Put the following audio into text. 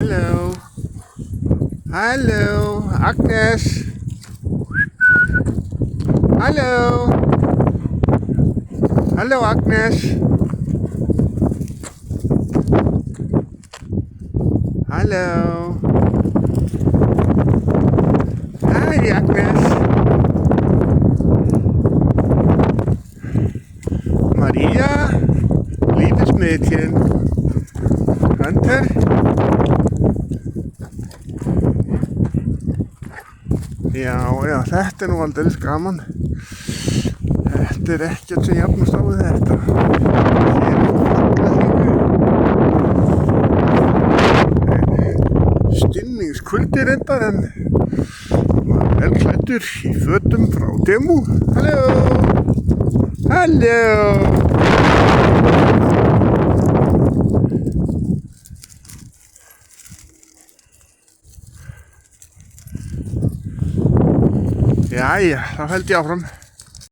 Halló, halló, Agnes. Halló, halló Agnes. Halló. Hi Agnes. Maria, liebes Mädchen. Hunter. Já, þetta nú aldeilis gaman. Þetta ekkert sem jafnast á við þetta. Hér fagnaþingur. Stinningskuldi reyndar en maður vel klæddur í fötum frá Temu. Halló! Halló! Jæja, þá held ég áfram.